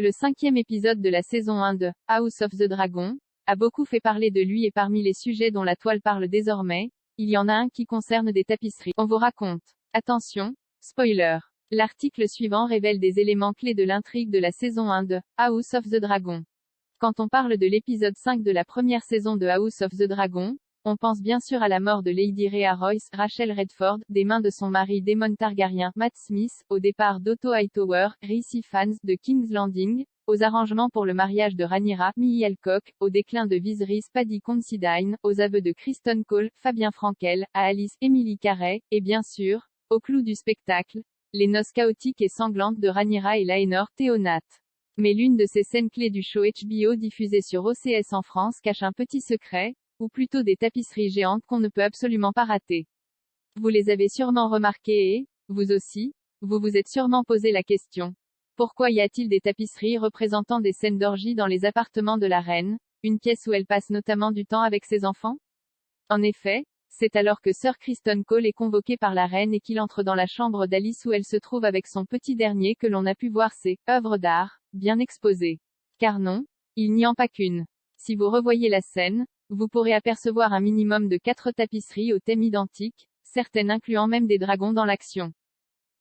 Le 5e épisode de la saison 1 de House of the Dragon a beaucoup fait parler de lui et parmi les sujets dont la toile parle désormais, il y en a un qui concerne des tapisseries. On vous raconte. Attention, spoiler. L'article suivant révèle des éléments clés de l'intrigue de la saison 1 de House of the Dragon. Quand on parle de l'épisode 5 de la première saison de House of the Dragon, on pense bien sûr à la mort de Lady Rhea Royce, Rachel Redford, des mains de son mari Daemon Targaryen, Matt Smith, au départ d'Otto Hightower, Rhys Ifans, de King's Landing, aux arrangements pour le mariage de Rhaenyra, Millie Alcock, au déclin de Viserys, Paddy Considine, aux aveux de Kristen Cole, Fabien Frankel, à Alice, Emily Carey, et bien sûr, au clou du spectacle, les noces chaotiques et sanglantes de Rhaenyra et Laenor Théonat. Mais l'une de ces scènes clés du show HBO diffusé sur OCS en France cache un petit secret, ou plutôt des tapisseries géantes qu'on ne peut absolument pas rater. Vous les avez sûrement remarquées et, vous aussi, vous vous êtes sûrement posé la question. Pourquoi y a-t-il des tapisseries représentant des scènes d'orgie dans les appartements de la reine, une pièce où elle passe notamment du temps avec ses enfants? En effet, c'est alors que Sir Kristen Cole est convoqué par la reine et qu'il entre dans la chambre d'Alice où elle se trouve avec son petit dernier que l'on a pu voir ses œuvres d'art bien exposées. Car non, il n'y en a pas qu'une. Si vous revoyez la scène, vous pourrez apercevoir un minimum de 4 tapisseries au thème identique, certaines incluant même des dragons dans l'action.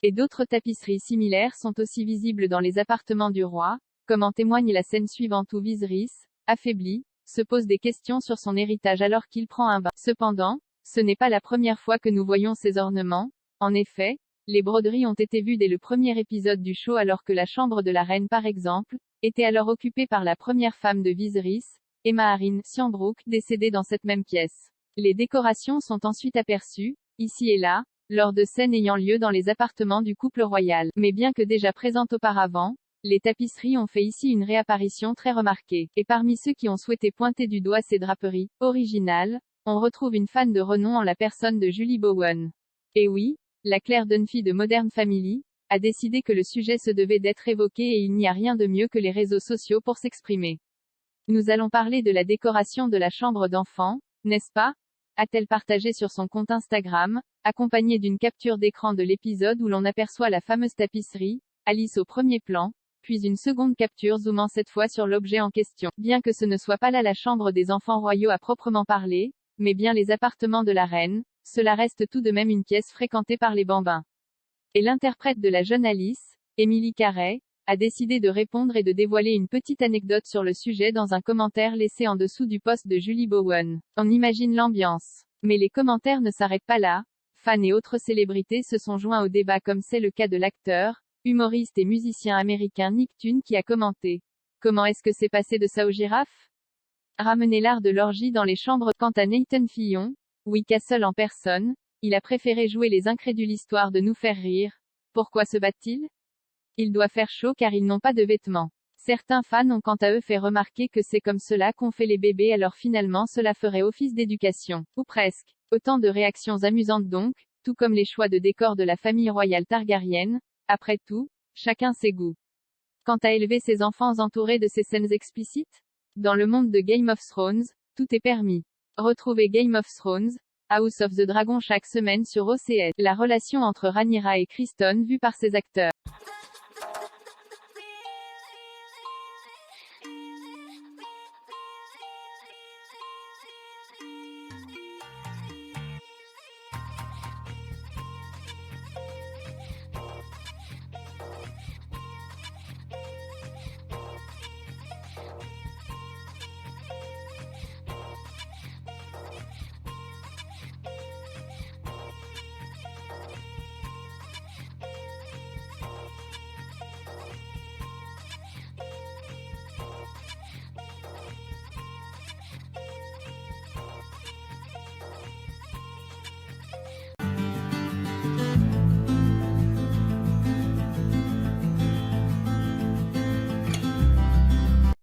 Et d'autres tapisseries similaires sont aussi visibles dans les appartements du roi, comme en témoigne la scène suivante où Viserys, affaibli, se pose des questions sur son héritage alors qu'il prend un bain. Cependant, ce n'est pas la première fois que nous voyons ces ornements. En effet, les broderies ont été vues dès le premier épisode du show alors que la chambre de la reine par exemple, était alors occupée par la première femme de Viserys, Aemma Arryn Stanbrook, décédée dans cette même pièce. Les décorations sont ensuite aperçues, ici et là, lors de scènes ayant lieu dans les appartements du couple royal. Mais bien que déjà présentes auparavant, les tapisseries ont fait ici une réapparition très remarquée. Et parmi ceux qui ont souhaité pointer du doigt ces draperies originales, on retrouve une fan de renom en la personne de Julie Bowen. Et oui, la Claire Dunphy de Modern Family a décidé que le sujet se devait d'être évoqué et il n'y a rien de mieux que les réseaux sociaux pour s'exprimer. Nous allons parler de la décoration de la chambre d'enfant, n'est-ce pas? A-t-elle partagé sur son compte Instagram, accompagnée d'une capture d'écran de l'épisode où l'on aperçoit la fameuse tapisserie, Alice au premier plan, puis une seconde capture zoomant cette fois sur l'objet en question. Bien que ce ne soit pas là la chambre des enfants royaux à proprement parler, mais bien les appartements de la reine, cela reste tout de même une pièce fréquentée par les bambins. Et l'interprète de la jeune Alice, Emily Carey, a décidé de répondre et de dévoiler une petite anecdote sur le sujet dans un commentaire laissé en dessous du post de Julie Bowen. On imagine l'ambiance. Mais les commentaires ne s'arrêtent pas là. Fans et autres célébrités se sont joints au débat comme c'est le cas de l'acteur, humoriste et musicien américain Nick Thune qui a commenté. Comment est-ce que c'est passé de ça aux girafes? Ramener l'art de l'orgie dans les chambres. Quant à Nathan Fillion, oui Castle en personne, il a préféré jouer les incrédules histoire de nous faire rire. Pourquoi se battent-ils? Il doit faire chaud car ils n'ont pas de vêtements. Certains fans ont quant à eux fait remarquer que c'est comme cela qu'on fait les bébés alors finalement cela ferait office d'éducation. Ou presque. Autant de réactions amusantes donc, tout comme les choix de décor de la famille royale targaryenne. Après tout, chacun ses goûts. Quant à élever ses enfants entourés de ces scènes explicites? Dans le monde de Game of Thrones, tout est permis. Retrouvez Game of Thrones, House of the Dragon chaque semaine sur OCS. La relation entre Rhaenyra et Kristen vue par ses acteurs.